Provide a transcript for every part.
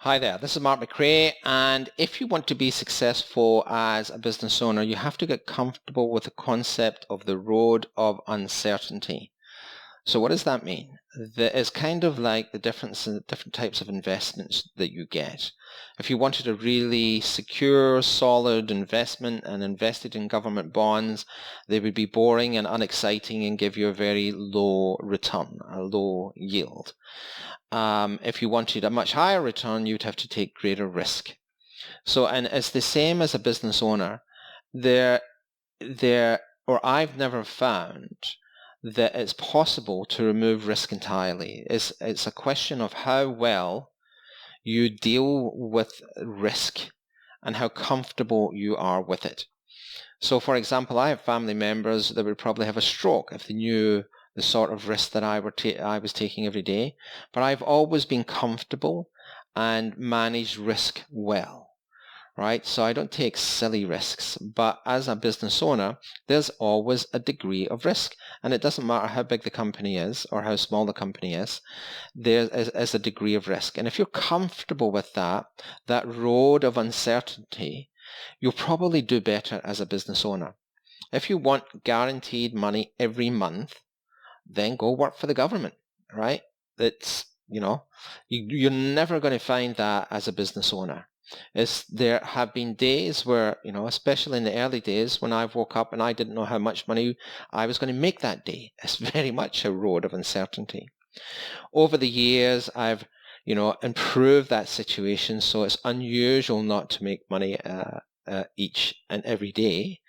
Hi there, this is Mark McRae, and if you want to be successful as a business owner, you have to get comfortable with the concept of the road of uncertainty. So what does that mean? It's kind of like the difference in the different types of investments that you get. If you wanted a really secure, solid investment and invested in government bonds, they would be boring and unexciting and give you a very low return, a low yield. If you wanted a much higher return, you'd have to take greater risk. So, and it's the same as a business owner. I've never found that it's possible to remove risk entirely. It's a question of how well you deal with risk and how comfortable you are with it. So, for example, I have family members that would probably have a stroke if they knew the sort of risk that I was taking every day. But I've always been comfortable and managed risk well, right? So I don't take silly risks. But as a business owner, there's always a degree of risk. And it doesn't matter how big the company is or how small the company is, there is a degree of risk. And if you're comfortable with that road of uncertainty, you'll probably do better as a business owner. If you want guaranteed money every month, then go work for the government, right? It's, you're never going to find that as a business owner. There have been days where, especially in the early days when I woke up and I didn't know how much money I was going to make that day. It's very much a road of uncertainty. Over the years, I've improved that situation, so it's unusual not to make money each and every day.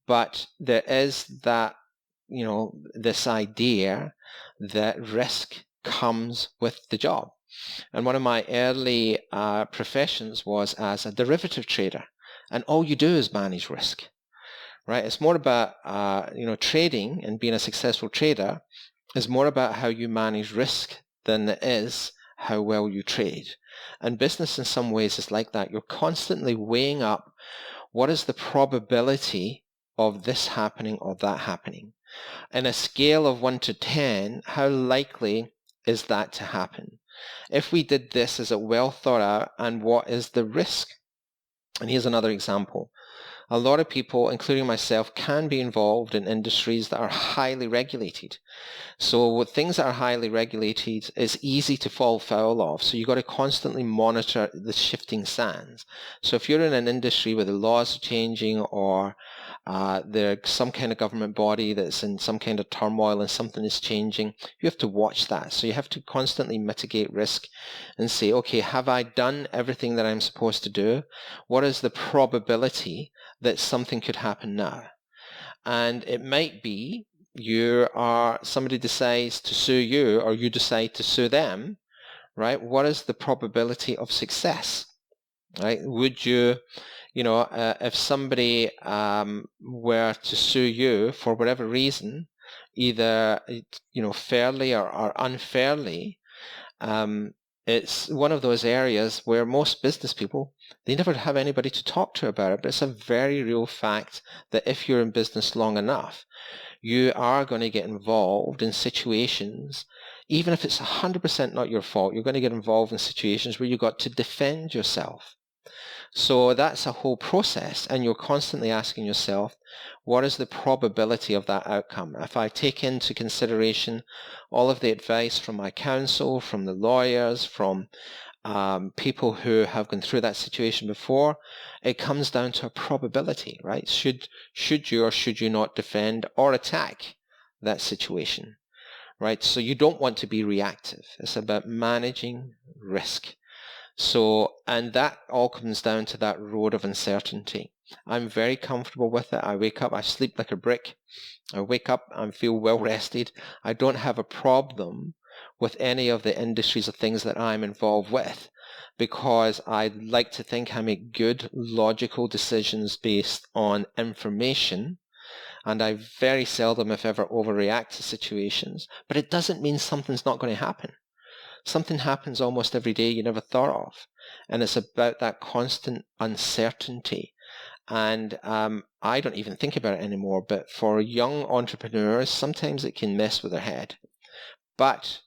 But there is that, this idea that risk comes with the job. And one of my early professions was as a derivative trader. And all you do is manage risk, right? It's more about, trading and being a successful trader is more about how you manage risk than it is how well you trade. And business in some ways is like that. You're constantly weighing up what is the probability of this happening or that happening. On a scale of 1 to 10, how likely is that to happen? If we did this, is it well thought out, and what is the risk? And here's another example. A lot of people, including myself, can be involved in industries that are highly regulated. So with things that are highly regulated, it's easy to fall foul of. So you've got to constantly monitor the shifting sands. So if you're in an industry where the laws are changing or there's some kind of government body that's in some kind of turmoil and something is changing, you have to watch that. So you have to constantly mitigate risk and say, okay, have I done everything that I'm supposed to do? What is the probability that something could happen now? And it might be somebody decides to sue you or you decide to sue them, right? What is the probability of success, right? Would you, if somebody were to sue you for whatever reason, either, fairly or unfairly, it's one of those areas where most business people, they never have anybody to talk to about it, but it's a very real fact that if you're in business long enough, you are going to get involved in situations, even if it's 100% not your fault, you're going to get involved in situations where you've got to defend yourself. So that's a whole process, and you're constantly asking yourself, what is the probability of that outcome? If I take into consideration all of the advice from my counsel, from the lawyers, from people who have gone through that situation before, it comes down to a probability, right? Should you or should you not defend or attack that situation, right? So you don't want to be reactive. It's about managing risk. So, and that all comes down to that road of uncertainty. I'm very comfortable with it. I wake up, I sleep like a brick. I wake up and feel well rested. I don't have a problem with any of the industries or things that I'm involved with, because I like to think I make good, logical decisions based on information, and I very seldom, if ever, overreact to situations. But it doesn't mean something's not going to happen. Something happens almost every day you never thought of, and it's about that constant uncertainty. And I don't even think about it anymore, but for young entrepreneurs, sometimes it can mess with their head. But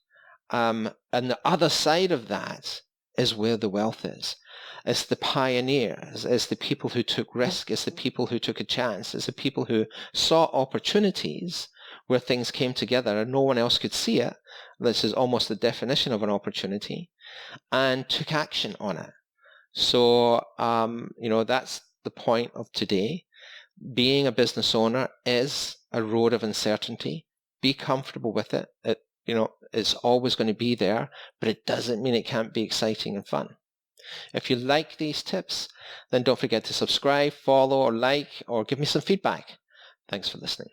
on the other side of that is where the wealth is. It's the pioneers, it's the people who took risk, it's the people who took a chance, it's the people who saw opportunities where things came together and no one else could see it. This is almost the definition of an opportunity, and took action on it. So, that's the point of today. Being a business owner is a road of uncertainty. Be comfortable with it. It's always going to be there, but it doesn't mean it can't be exciting and fun. If you like these tips, then don't forget to subscribe, follow, or like, or give me some feedback. Thanks for listening.